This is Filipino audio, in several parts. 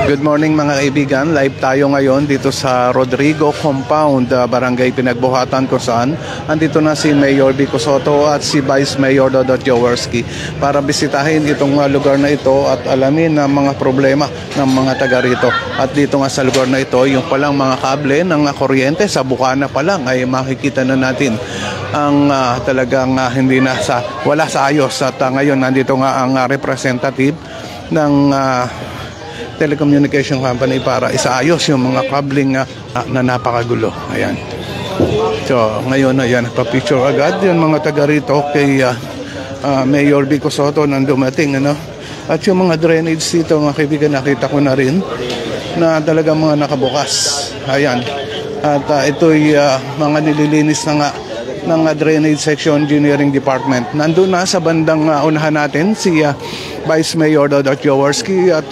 Good morning mga kaibigan, live tayo ngayon dito sa Rodrigo Compound, Barangay Pinagbuhatan, kung saan andito na si Mayor Vico Sotto at si Vice Mayor Dodot Jaworski para bisitahin itong lugar na ito at alamin ang mga problema ng mga taga rito. At dito nga sa lugar na ito, yung palang mga kable ng kuryente sa bukana pa lang ay makikita na natin ang talagang hindi na wala sa ayos. At ngayon nandito nga ang representative ng telecommunication company para isaayos yung mga kabling na napakagulo. Ayan. So, ngayon ayan, nagpa-picture agad yung mga taga rito kay Mayor Vico Sotto nang dumating, ano? At yung mga drainage dito, mga kaibigan, nakita ko na rin na talagang mga nakabukas. Ayan. At ito'y mga nililinis na nga ng Drainage Section Engineering Department. Nandun na sa bandang unahan natin si Vice Mayor Dodot Jaworski at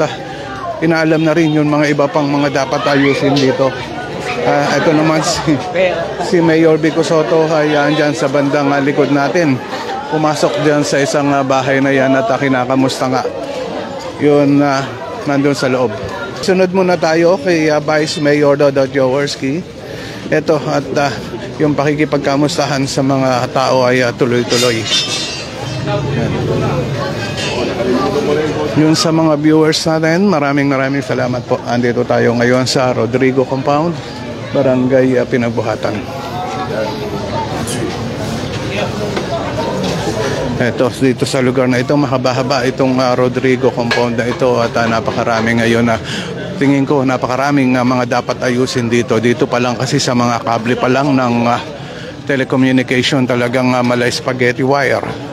inaalam na rin yung mga iba pang mga dapat ayusin dito. Ito naman si Mayor Vico Sotto ay andyan sa bandang likod natin. Pumasok dyan sa isang bahay na yan at kinakamusta nga yun nandun sa loob. Sunod muna tayo kay Vice Mayor Dodot Jaworski. Ito at yung pakikipagkamustahan sa mga tao ay tuloy-tuloy. Yun sa mga viewers natin, maraming salamat po. Andito tayo ngayon sa Rodrigo Compound, Barangay Pinagbuhatan. Ito, dito sa lugar na ito, mahaba-haba itong Rodrigo Compound na ito at napakarami ngayon na tingin ko napakaraming mga dapat ayusin dito. Dito pa lang kasi sa mga kable pa lang ng telecommunication talagang malay spaghetti wire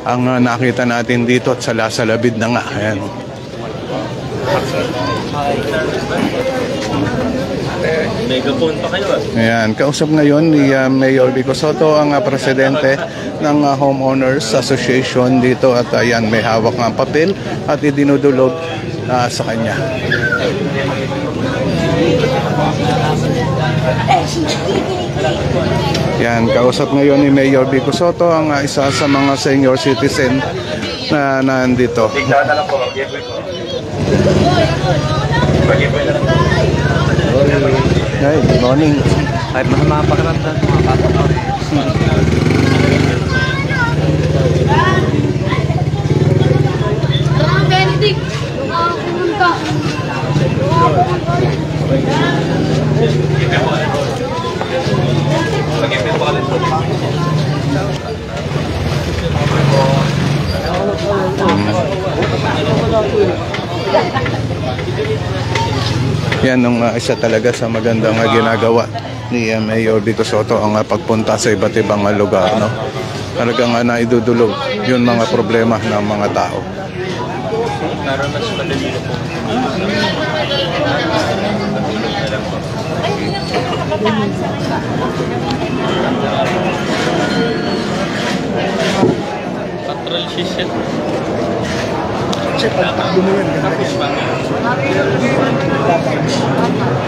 ang nakita natin dito at salalabid na nga. Ayan. Megaphone pa kayo. Ayan, kausap ngayon ni Mayor Vico Sotto ang presidente ng Homeowners Association dito at ayan, may hawak ng papel at idinudulog sa kanya. Yan, kausap ngayon ni Mayor Vico Sotto ang isa sa mga senior citizen na nandito. Hey, good morning. Ay, mapakaranta. Benedict, pumunta. Yan ang isa talaga sa magandang ginagawa ni Mayor Vico Sotto ang pagpunta sa iba't ibang lugar, no? Talagang naidudulog yung mga problema ng mga tao. Para mas madali na po. Patrol system. Kasi pagtakbo mo yan, ganda yan.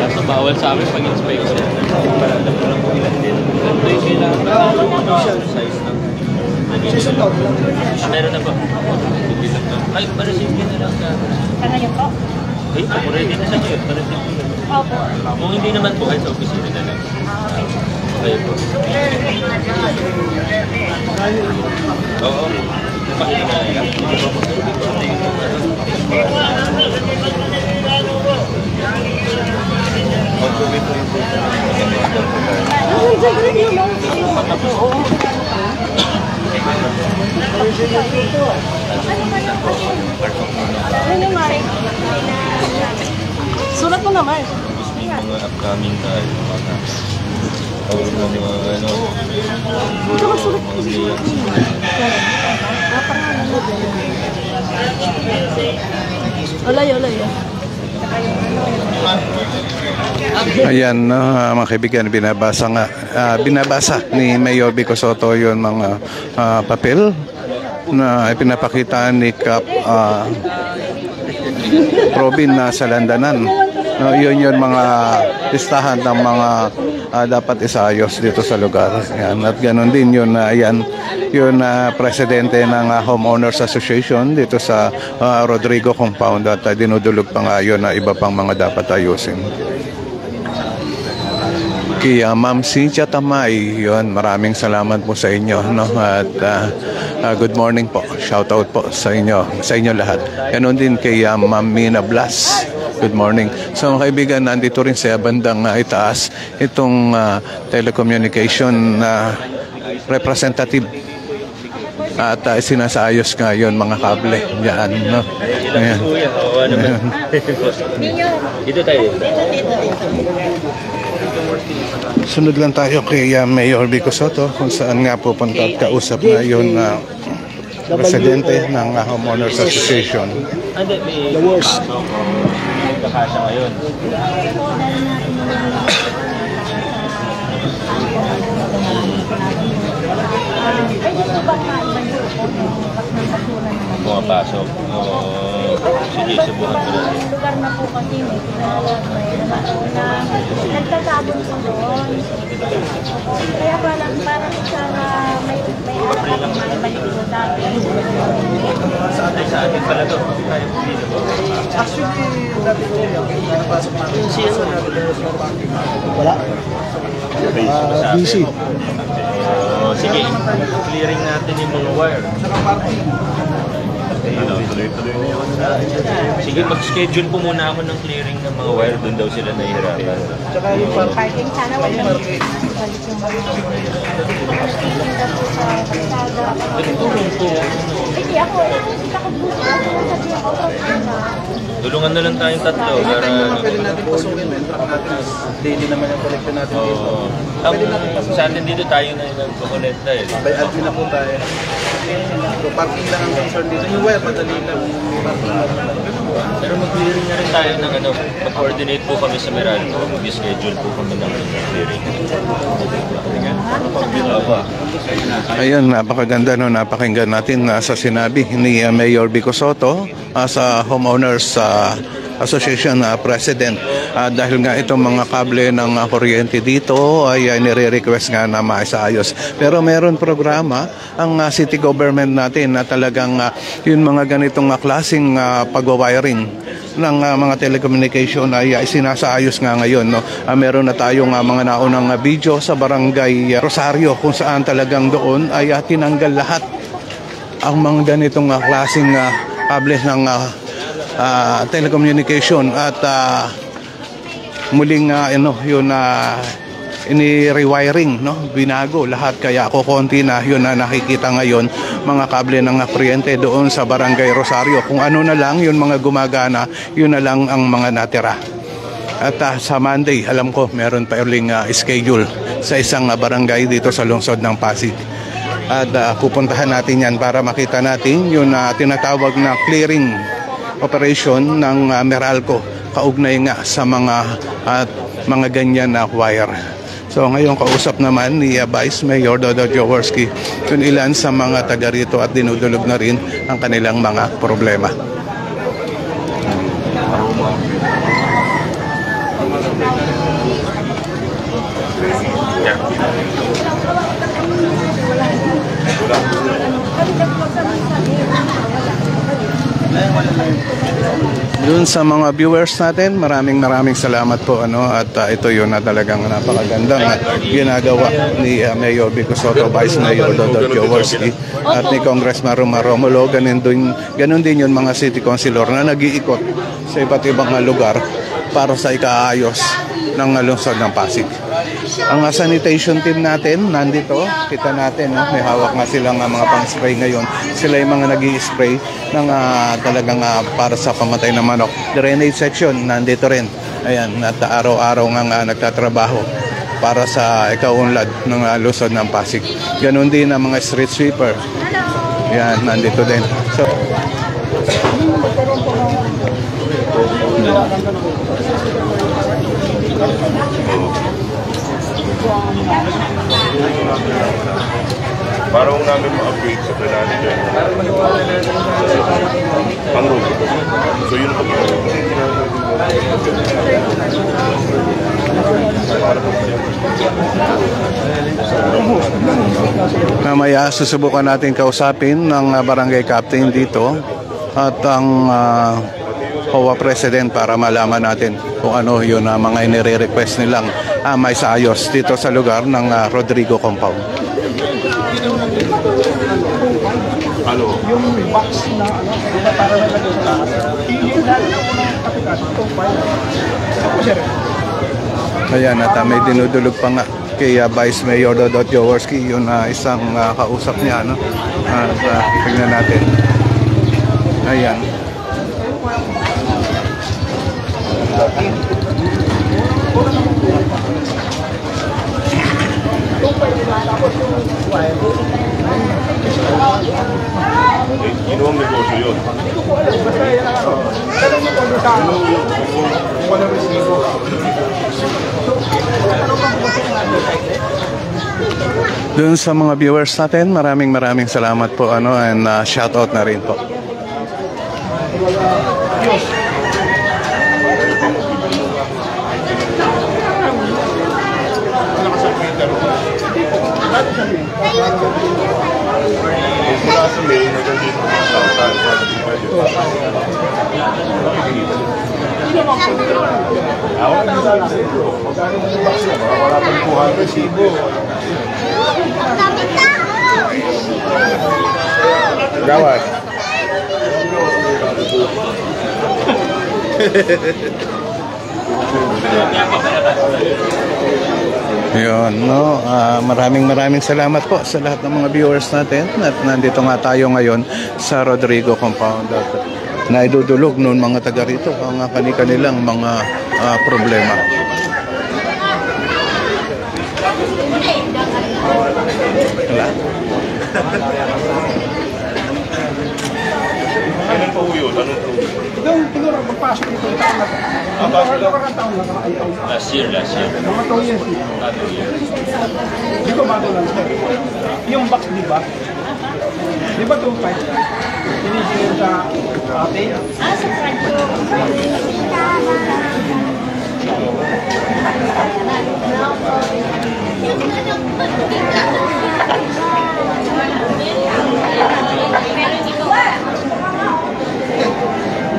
Kaso bawal sa amin pag-inspection. Para alam mo lang kung ilan din. Size lang. Meron na ba? Ay, pa-receive na lang sa... Ano yun po? Ay, ako ready na sa iyo. Pa-receive na. Opo. Kung hindi naman po, ay sa opisina na lang. Okay po. Oo. Pakita na lang. Sulat mo naman. Mga upcoming na mga ano. Olayo. Ayan, mga kaibigan, binabasa ni Mayor Vico Sotto yung mga papel na ipinapakita ni Cap Robin na sa Landanan. No, yun yung mga listahan ng mga dapat isaayos dito sa lugar. Yan. At ganoon din yun, yun presidente ng Homeowners Association dito sa Rodrigo Compound at dinudulog pa nga yun na iba pang mga dapat ayusin. Kaya Ma'am Cynthia Tamay, yun, maraming salamat po sa inyo, no? At good morning po, shout out po sa inyo lahat. Ganon din kay Ma'am Mina Blas, good morning. So mga kaibigan, nandito rin sa bandang itaas itong telecommunication representative at sinasayos nga yun mga kable yan, no? Ayan. Ayan. Dito tayo. Sunod lang tayo kay Mayor Vico Soto kung saan nga pupunta at kausap na yun presidente ng Homeowners Association. The worst. Kakasya ngayon. Pumapasok. Sige, subukan ko na. Lugar na po kasi may nagtasabon po doon. Kaya parang sana may maligo natin. Sa atin pala to. Actually, dati ko napasok namin. Wala. Busy. Sige, clearing natin yung mga wire. Sige, mag-schedule po muna ako ng clearing ng mga wire. Doon daw sila nahihirapan. Tsaka yung Parking sana wala balik yung Tulong po. hindi ako takot po siya. Sabi ako, Tulungan na lang tayong tatlo. Para pwede natin pasukin yung truck natin. Daily naman yung collection natin dito. sa atin dito tayo na yung nagko-collecta eh. By admin na po tayo. So parking lang ang concern dito. Yung wire, madali lang. Pero mag-clearing na rin tayo ng mag-coordinate po kami sa Meralco. Mag-schedule po kami ng clearing. Ayun, napakaganda, no? Napakinggan natin sa sinabi ni Mayor Vico Soto sa Homeowners Association President. Dahil nga itong mga kable ng kuryente dito ay nire-request nga na maisayos. Pero meron programa ang city government natin na talagang yung mga ganitong klaseng pag-wiring ng mga telecommunication ay sinasayos nga ngayon, no? Meron na tayong mga naunang video sa barangay Rosario kung saan talagang doon ay tinanggal lahat ang mga ganitong klaseng kable ng telecommunication at muling yun ini-rewiring, no? Binago lahat, kaya kukonti na yun na nakikita ngayon mga kable ng kuryente doon sa barangay Rosario. Kung ano na lang yun mga gumagana, yun na lang ang mga natira. At sa Monday, alam ko meron pa uling schedule sa isang barangay dito sa lungsod ng Pasig. At pupuntahan natin yan para makita natin yung tinatawag na clearing operation ng Meralco kaugnay nga sa mga ganyan na wire. So ngayon kausap naman ni Vice Mayor Dodo Jaworski kung ilan sa mga taga rito at dinudulog na rin ang kanilang mga problema. Doon sa mga viewers natin, maraming salamat po, at ito yun na talagang napakagandang ginagawa ni Mayor Vico Soto, Vice Mayor Dodo Jaworski at ni Congressman Romulo. Ganun din yun mga city councilor na nag-iikot sa iba't ibang lugar para sa ikaayos ng lungsod ng Pasig. Ang sanitation team natin nandito, kita natin, no? May hawak nga silang mga pang-spray ngayon. Sila yung mga nag-i-spray ng talagang para sa pamatay ng manok. Drainage section nandito rin. Ayan, at araw-araw nga nagtatrabaho para sa ikaunlad ng lungsod ng Pasig. Ganon din ang mga street sweeper. Ayan, nandito din. So, Parang namin ma-upgrade sa planali dyan. Ang road. So yun ang Mamaya susubukan natin kausapin ng barangay captain dito at ang COA president para malaman natin kung ano yun mga inire-request nilang may saayos dito sa lugar ng Rodrigo Compound. Yung box na ano, diba para nalagay sa taas. Yung lalo na unang kapitas, ito, 5. Ako, sir. Ayan, at may dinudulog pa nga kay Vice Mayor Dodot Jaworski, yun isang kausap niya, no? At tingnan natin. Ayan. Ginawang negosyo yun. Basta yan ang ano. Tanong mo kung sa ano. Walang resibo. Doon sa mga viewers natin, maraming salamat po and shout out na rin po. Mula sa May, hanggang dito sa wala pang kuha ng resibo. Gawad. Yun, no? Maraming salamat po sa lahat ng mga viewers natin at nandito nga tayo ngayon sa Rodrigo Compound at naidudulog noon mga taga rito ang kanilang mga problema. Wala. Anong po yun? Anong po? Doon, siguro, magpasok dito yung taon na to. Ang taon lang, Last year. mga 2 years dito. 2 years. Di ba bago lang, sir? Yung box, di ba? Di ba 2.5? Sinisingin sa ate? Sa radyo.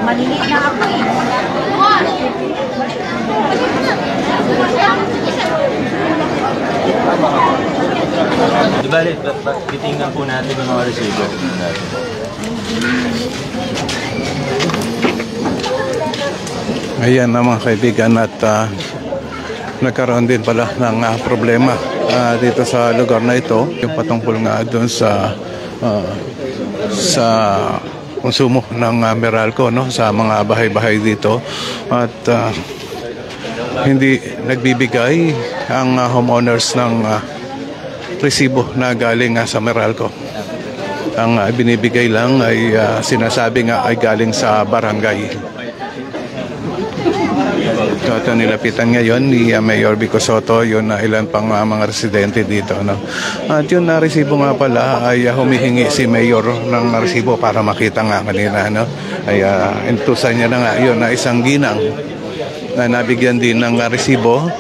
Maliliit na ako eh. Di ba, titingnan po natin yung mga receiver natin. Ayan na mga kaibigan at nagkaroon din pala ng problema dito sa lugar na ito. Yung patungkol nga doon sa konsumo ng Meralco, no, sa mga bahay-bahay dito at hindi nagbibigay ang homeowners ng resibo na galing sa Meralco. Ang binibigay lang ay sinasabi nga ay galing sa barangay. So, ito nilapitan ngayon ni Mayor Vico Sotto, yun na ilan pang mga residente dito, no? At yun na resibo nga pala ay humihingi si Mayor ng resibo para makita nga kanina, no? Ay intusan niya na nga yun na isang ginang na nabigyan din ng resibo